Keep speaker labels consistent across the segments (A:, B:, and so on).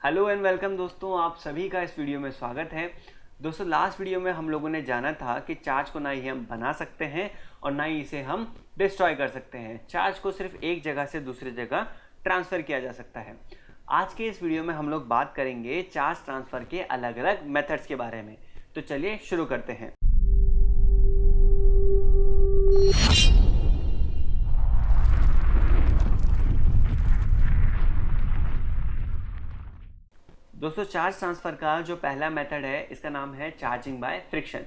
A: Hello and welcome दोस्तों, आप सभी का इस वीडियो में स्वागत है। दोस्तों, लास्ट वीडियो में हम लोगों ने जाना था कि चार्ज को ना ही हम बना सकते हैं और ना ही इसे हम डिस्ट्रॉय कर सकते हैं। चार्ज को सिर्फ एक जगह से दूसरी जगह ट्रांसफ़र किया जा सकता है। आज के इस वीडियो में हम लोग बात करेंगे चार्ज ट्रांसफ़र के अलग अलग मेथड्स के बारे में। तो चलिए शुरू करते हैं। दोस्तों, चार्ज ट्रांसफ़र का जो पहला मेथड है इसका नाम है चार्जिंग बाय फ्रिक्शन,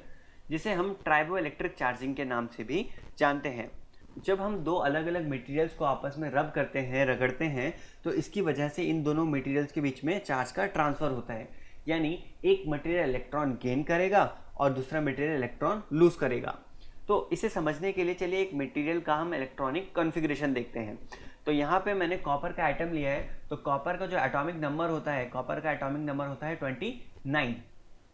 A: जिसे हम ट्राइबो इलेक्ट्रिक चार्जिंग के नाम से भी जानते हैं। जब हम दो अलग अलग मटेरियल्स को आपस में रब करते हैं, रगड़ते हैं, तो इसकी वजह से इन दोनों मटेरियल्स के बीच में चार्ज का ट्रांसफ़र होता है। यानी एक मटेरियल इलेक्ट्रॉन गेन करेगा और दूसरा मटेरियल इलेक्ट्रॉन लूज करेगा। तो इसे समझने के लिए चलिए एक मटेरियल का हम इलेक्ट्रॉनिक कॉन्फ़िगरेशन देखते हैं। तो यहाँ पे मैंने कॉपर का आइटम लिया है। तो कॉपर का जो एटॉमिक नंबर होता है, कॉपर का एटॉमिक नंबर होता है 29।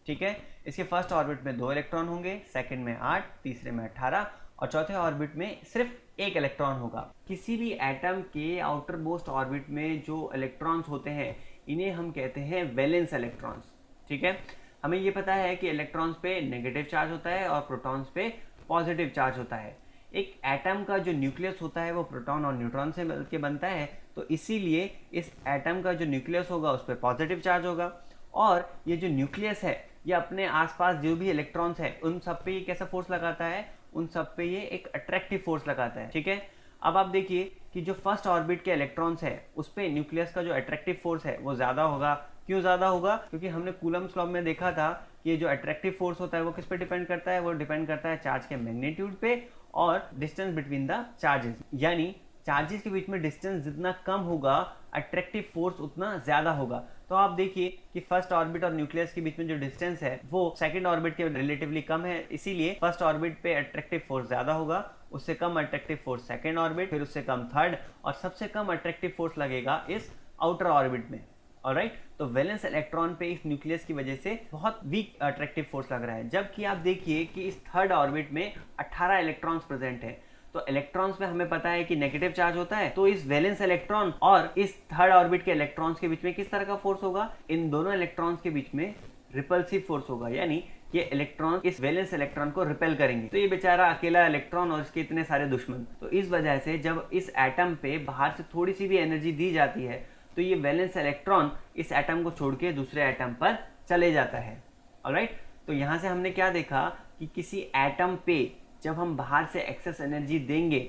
A: ठीक है। इसके फर्स्ट ऑर्बिट में 2 इलेक्ट्रॉन होंगे, सेकंड में 8, तीसरे में 18 और चौथे ऑर्बिट में सिर्फ 1 इलेक्ट्रॉन होगा। किसी भी एटम के आउटर मोस्ट ऑर्बिट में जो इलेक्ट्रॉन्स होते हैं इन्हें हम कहते हैं वैलेंस इलेक्ट्रॉन्स। ठीक है। हमें ये पता है कि इलेक्ट्रॉन्स पे नेगेटिव चार्ज होता है और प्रोटॉन्स पे पॉजिटिव चार्ज होता है। एक एटम का जो न्यूक्लियस होता है वो प्रोटॉन और न्यूट्रॉन से मिलकर बनता है, तो इसीलिए इस एटम का जो न्यूक्लियस होगा उस पर पॉजिटिव चार्ज होगा। और ये जो न्यूक्लियस है ये अपने आसपास जो भी इलेक्ट्रॉन्स है उन सब पे ये कैसा फोर्स लगाता है, उन सब पे ये एक अट्रैक्टिव फोर्स लगाता है। ठीक है। अब आप देखिए कि जो फर्स्ट ऑर्बिट के इलेक्ट्रॉन्स है उस पे न्यूक्लियस का जो अट्रैक्टिव फोर्स है वो ज़्यादा होगा। क्यों ज़्यादा होगा? क्योंकि हमने कूलम्ब्स लॉ में देखा था कि ये जो अट्रैक्टिव फोर्स होता है वो किस पे डिपेंड करता है, वो डिपेंड करता है चार्ज के मैग्नीट्यूड पे और डिस्टेंस बिटवीन द चार्जेस। यानी चार्जेस के बीच में डिस्टेंस जितना कम होगा अट्रैक्टिव फोर्स उतना ज्यादा होगा। तो आप देखिए कि फर्स्ट ऑर्बिट और न्यूक्लियस के बीच में जो डिस्टेंस है वो सेकंड ऑर्बिट के रिलेटिवली कम है, इसीलिए फर्स्ट ऑर्बिट पे अट्रैक्टिव फोर्स ज्यादा होगा, उससे कम अट्रैक्टिव फोर्स सेकंड ऑर्बिट, फिर उससे कम थर्ड और सबसे कम अट्रैक्टिव फोर्स लगेगा इस आउटर ऑर्बिट में। ऑलराइट। तो वैलेंस इलेक्ट्रॉन पे इस न्यूक्लियस की वजह से बहुत वीक अट्रैक्टिव फोर्स लग रहा है, जबकि आप देखिए कि इस थर्ड ऑर्बिट में 18 इलेक्ट्रॉन्स प्रेजेंट है। तो इलेक्ट्रॉन्स में हमें पता है कि नेगेटिव चार्ज होता है, तो इस वैलेंस इलेक्ट्रॉन और इस थर्ड ऑर्बिट के इलेक्ट्रॉन्स के बीच में किस तरह का फोर्स होगा? इन दोनों इलेक्ट्रॉन्स के बीच में रिपल्सिव फोर्स होगा, यानी ये इलेक्ट्रॉन इस वैलेंस इलेक्ट्रॉन को रिपेल करेंगे। तो ये बेचारा अकेला इलेक्ट्रॉन और इसके इतने सारे दुश्मन। तो इस वजह से जब इस एटम पे बाहर से थोड़ी सी भी एनर्जी दी जाती है तो ये वैलेंस इलेक्ट्रॉन इस एटम को छोड़ के दूसरे एटम पर चले जाता है। ऑलराइट। तो यहाँ से हमने क्या देखा कि किसी एटम पे जब हम बाहर से एक्सेस एनर्जी देंगे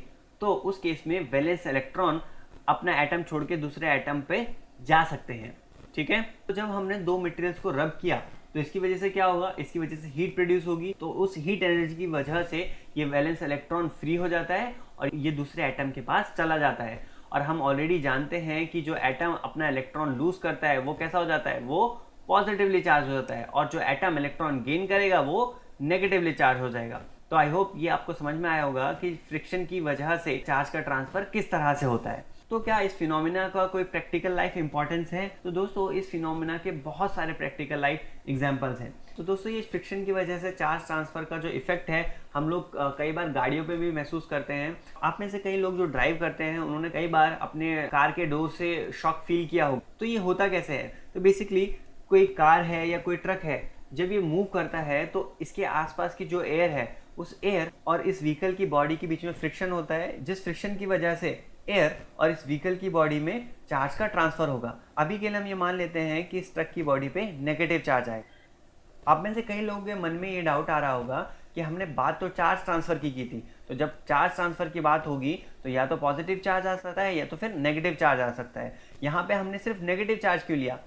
A: तो उस केस में वैलेंस इलेक्ट्रॉन अपना एटम छोड़ के दूसरे एटम पे जा सकते हैं। ठीक है। तो जब हमने दो मटेरियल्स को रब किया तो इसकी वजह से क्या होगा? इसकी वजह से हीट प्रोड्यूस होगी। तो उस हीट एनर्जी की वजह से ये वैलेंस इलेक्ट्रॉन फ्री हो जाता है और ये दूसरे एटम के पास चला जाता है। और हम ऑलरेडी जानते हैं कि जो एटम अपना इलेक्ट्रॉन लूज करता है वो कैसा हो जाता है? वो पॉजिटिवली चार्ज हो जाता है, और जो एटम इलेक्ट्रॉन गेन करेगा वो नेगेटिवली चार्ज हो जाएगा। तो आई होप ये आपको समझ में आया होगा कि फ्रिक्शन की वजह से चार्ज का ट्रांसफर किस तरह से होता है। तो क्या इस फिनोमिना का कोई प्रैक्टिकल लाइफ इंपॉर्टेंस है? तो दोस्तों, इस फिनोमिना के बहुत सारे प्रैक्टिकल लाइफ एग्जांपल्स हैं। तो दोस्तों, ये फ्रिक्शन की वजह से चार्ज ट्रांसफर का जो इफेक्ट है हम लोग कई बार गाड़ियों पे भी महसूस करते हैं। आप में से कई लोग जो ड्राइव करते हैं उन्होंने कई बार अपने कार के डोर से शॉक फील किया हो। तो ये होता कैसे है? तो बेसिकली कोई कार है या कोई ट्रक है, जब ये मूव करता है तो इसके आसपास की जो एयर है उस एयर और इस व्हीकल की बॉडी के बीच में फ्रिक्शन होता है, जिस फ्रिक्शन की वजह से एयर और इस व्हीकल की बॉडी में चार्ज का ट्रांसफर होगा। अभी के लिए हम ये मान लेते हैं कि इस ट्रक की बॉडी पे नेगेटिव चार्ज आए। आप में से कई लोगों के मन में ये डाउट आ रहा होगा कि हमने बात तो चार्ज ट्रांसफर की थी, तो जब चार्ज ट्रांसफर की बात होगी तो या तो पॉजिटिव चार्ज आ सकता है या तो फिर नेगेटिव चार्ज आ सकता है। यहाँ पे हमने सिर्फ नेगेटिव चार्ज क्यों लिया?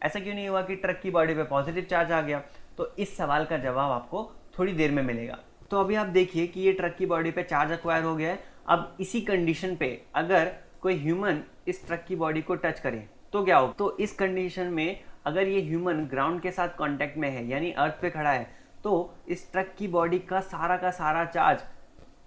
A: ऐसा क्यों नहीं हुआ कि ट्रक की बॉडी पे पॉजिटिव चार्ज आ गया? तो इस सवाल का जवाब आपको थोड़ी देर में मिलेगा। तो अभी आप देखिए कि ये ट्रक की बॉडी पे चार्ज एक्वायर हो गया है। अब इसी कंडीशन पे अगर कोई ह्यूमन इस ट्रक की बॉडी को टच करे तो क्या होगा? तो इस कंडीशन में अगर ये ह्यूमन ग्राउंड के साथ कांटेक्ट में है, यानी अर्थ पे खड़ा है, तो इस ट्रक की बॉडी का सारा चार्ज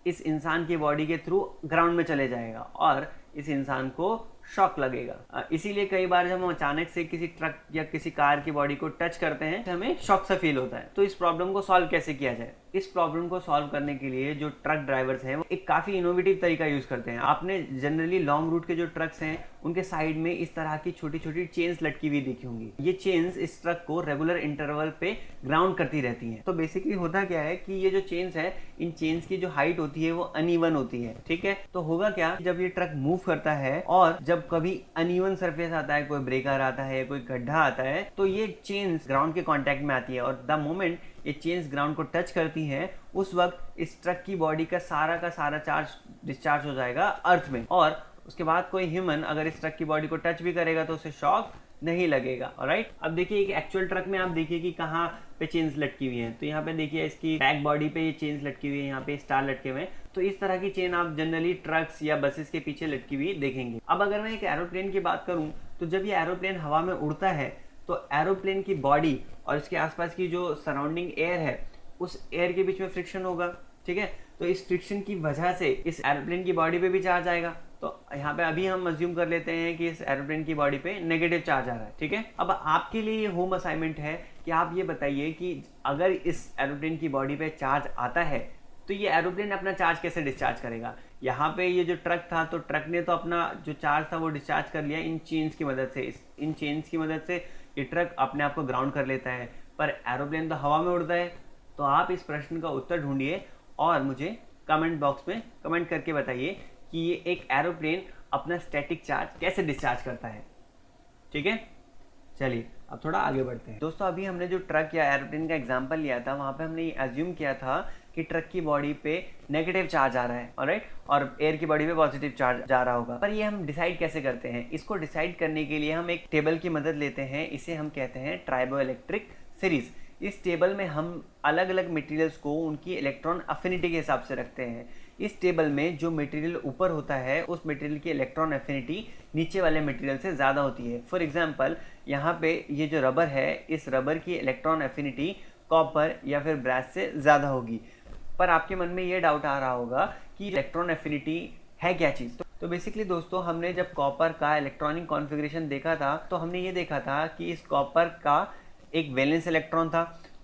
A: इस इंसान की बॉडी के थ्रू ग्राउंड में चले जाएगा और इस इंसान को शॉक लगेगा। इसीलिए कई बार जब हम अचानक से किसी ट्रक या किसी कार की बॉडी को टच करते हैं तो हमें शॉक सा फील होता है। तो इस प्रॉब्लम को सॉल्व कैसे किया जाए? इस प्रॉब्लम को सॉल्व करने के लिए जो ट्रक ड्राइवर्स हैं वो एक काफ़ी इनोवेटिव तरीका यूज़ करते हैं। आपने जनरली लॉन्ग रूट के जो ट्रक्स हैं उनके साइड में इस तरह की छोटी छोटी चेन्स लटकी हुई दिखी होंगी। ये चेन्स इस ट्रक को रेगुलर इंटरवल पे ग्राउंड करती रहती हैं। तो बेसिकली होता क्या है कि ये जो चेन्स है, इन चेन्स की जो हाइट होती है वो अनइवन होती है, ठीक है। तो होगा क्या, जब ये ट्रक मूव करता है और जब कभी अनइवन सरफेस आता है, कोई ब्रेकर आता है, कोई गड्ढा आता है, तो ये चेन्स ग्राउंड के कांटेक्ट में आती है और द मोमेंट ये चेन्स ग्राउंड को टच करती हैं उस वक्त इस ट्रक की बॉडी का सारा चार्ज डिस्चार्ज हो जाएगा अर्थ में, और उसके बाद कोई ह्यूमन अगर इस ट्रक की बॉडी को टच भी करेगा तो उसे शॉक नहीं लगेगा। ऑलराइट, अब देखिए एक एक्चुअल ट्रक में आप देखिए कि कहाँ पे चेन्स लटकी हुई हैं। तो यहाँ पे देखिए इसकी बैक बॉडी पे ये चेन्स लटकी हुई है, यहाँ पे स्टार लटके हुए हैं। तो इस तरह की चेन आप जनरली ट्रक्स या बसेस के पीछे लटकी हुई देखेंगे। अब अगर मैं एक एरोप्लेन की बात करूं तो जब ये एरोप्लेन हवा में उड़ता है तो एरोप्लेन की बॉडी और इसके आसपास की जो सराउंडिंग एयर है उस एयर के बीच में फ्रिक्शन होगा, ठीक है। तो इस फ्रिक्शन की वजह से इस एरोप्लेन की बॉडी पे भी चार्ज आएगा। तो यहाँ पे अभी हम अज्यूम कर लेते हैं कि इस एरोप्लेन की बॉडी पे नेगेटिव चार्ज आ रहा है, ठीक है। अब आपके लिए ये होम असाइनमेंट है कि आप ये बताइए कि अगर इस एरोप्लेन की बॉडी पे चार्ज आता है तो ये एरोप्लेन अपना चार्ज कैसे डिस्चार्ज करेगा। यहाँ पे ये जो ट्रक था तो ट्रक ने तो अपना जो चार्ज था वो डिस्चार्ज कर लिया इन चेन्स की मदद से। इन चेन्स की मदद से ये ट्रक अपने आप को ग्राउंड कर लेता है, पर एरोप्लेन तो हवा में उड़ता है। तो आप इस प्रश्न का उत्तर ढूंढिए और मुझे कमेंट बॉक्स में कमेंट करके बताइए कि ये एक एरोप्लेन अपना स्टैटिक चार्ज कैसे डिस्चार्ज करता है, ठीक है। चलिए अब थोड़ा आगे बढ़ते हैं। दोस्तों अभी हमने जो ट्रक या एरोप्लेन का एग्जांपल लिया था वहाँ पे हमने ये अज्यूम किया था कि ट्रक की बॉडी पे नेगेटिव चार्ज आ रहा है, ऑलराइट, और एयर की बॉडी पे पॉजिटिव चार्ज जा रहा होगा। पर ये हम डिसाइड कैसे करते हैं? इसको डिसाइड करने के लिए हम एक टेबल की मदद लेते हैं, इसे हम कहते हैं ट्राइबोइलेक्ट्रिक सीरीज। इस टेबल में हम अलग अलग मटेरियल्स को उनकी इलेक्ट्रॉन अफिनिटी के हिसाब से रखते हैं। इस टेबल में जो मटेरियल ऊपर होता है उस मटेरियल की इलेक्ट्रॉन अफिनिटी नीचे वाले मटेरियल से ज़्यादा होती है। फॉर एग्जांपल यहाँ पे ये जो रबर है, इस रबर की इलेक्ट्रॉन अफिनिटी कॉपर या फिर ब्रास से ज़्यादा होगी। पर आपके मन में ये डाउट आ रहा होगा कि इलेक्ट्रॉन अफिनिटी है क्या चीज़। तो बेसिकली दोस्तों हमने जब कॉपर का इलेक्ट्रॉनिक कॉन्फ़िगरेशन देखा था तो हमने ये देखा था कि इस कॉपर का एक वैलेंस इलेक्ट्रॉन था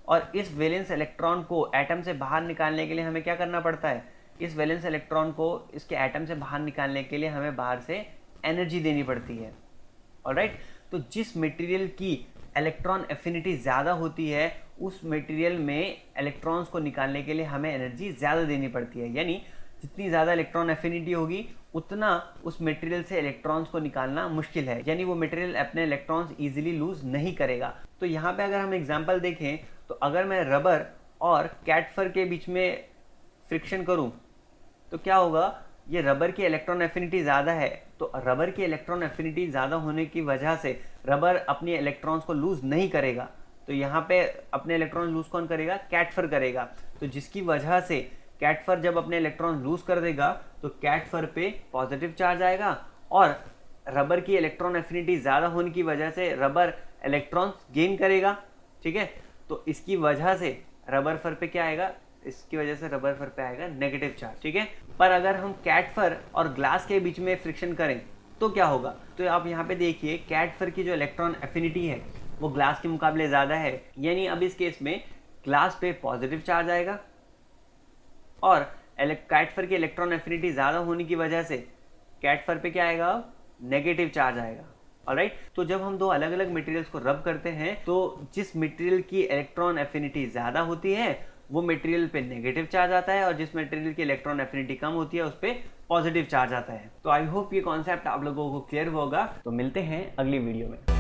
A: और इस वैलेंस इलेक्ट्रॉन को एटम से बाहर निकालने के लिए हमें क्या करना पड़ता है? इस वैलेंस इलेक्ट्रॉन को इसके एटम से बाहर निकालने के लिए हमें बाहर से एनर्जी देनी पड़ती है, ऑलराइट। तो जिस मटेरियल की इलेक्ट्रॉन एफिनिटी ज़्यादा होती है उस मटेरियल में इलेक्ट्रॉन्स को निकालने के लिए हमें एनर्जी ज़्यादा देनी पड़ती है। यानी जितनी ज़्यादा इलेक्ट्रॉन एफिनिटी होगी उतना उस मटेरियल से इलेक्ट्रॉन्स को निकालना मुश्किल है, यानी वो मटेरियल अपने इलेक्ट्रॉन्स इजीली लूज नहीं करेगा। तो यहाँ पे अगर हम एग्जांपल देखें तो अगर मैं रबर और कैट फर के बीच में फ्रिक्शन करूँ तो क्या होगा? ये रबर की इलेक्ट्रॉन एफिनिटी ज़्यादा है, तो रबर की इलेक्ट्रॉन एफिनिटी ज़्यादा होने की वजह से रबर अपने इलेक्ट्रॉन्स को लूज नहीं करेगा। तो यहाँ पे अपने इलेक्ट्रॉन लूज कौन करेगा? कैट फर करेगा। तो जिसकी वजह से कैट फर जब अपने इलेक्ट्रॉन लूज कर देगा तो कैट फर पे पॉजिटिव चार्ज आएगा और रबर की इलेक्ट्रॉन एफिनिटी ज़्यादा होने की वजह से रबर इलेक्ट्रॉन्स गेन करेगा, ठीक है। तो इसकी वजह से रबर फर पे क्या आएगा? इसकी वजह से रबर फर पे आएगा नेगेटिव चार्ज, ठीक है। पर अगर हम कैट फर और ग्लास के बीच में फ्रिक्शन करें तो क्या होगा? तो आप यहाँ पे देखिए कैट फर की जो इलेक्ट्रॉन एफिनिटी है वो ग्लास के मुकाबले ज़्यादा है, यानी अब इस केस में ग्लास पे पॉजिटिव चार्ज आएगा और कैट फर की इलेक्ट्रॉन एफिनिटी ज़्यादा होने की वजह से कैट फर पे क्या आएगा? नेगेटिव चार्ज आएगा, ऑलराइट। तो जब हम दो अलग अलग मटेरियल्स को रब करते हैं तो जिस मटेरियल की इलेक्ट्रॉन एफिनिटी ज़्यादा होती है वो मटेरियल पे नेगेटिव चार्ज आता है और जिस मटेरियल की इलेक्ट्रॉन एफिनिटी कम होती है उस पर पॉजिटिव चार्ज आता है। तो आई होप ये कॉन्सेप्ट आप लोगों को क्लियर होगा। तो मिलते हैं अगली वीडियो में।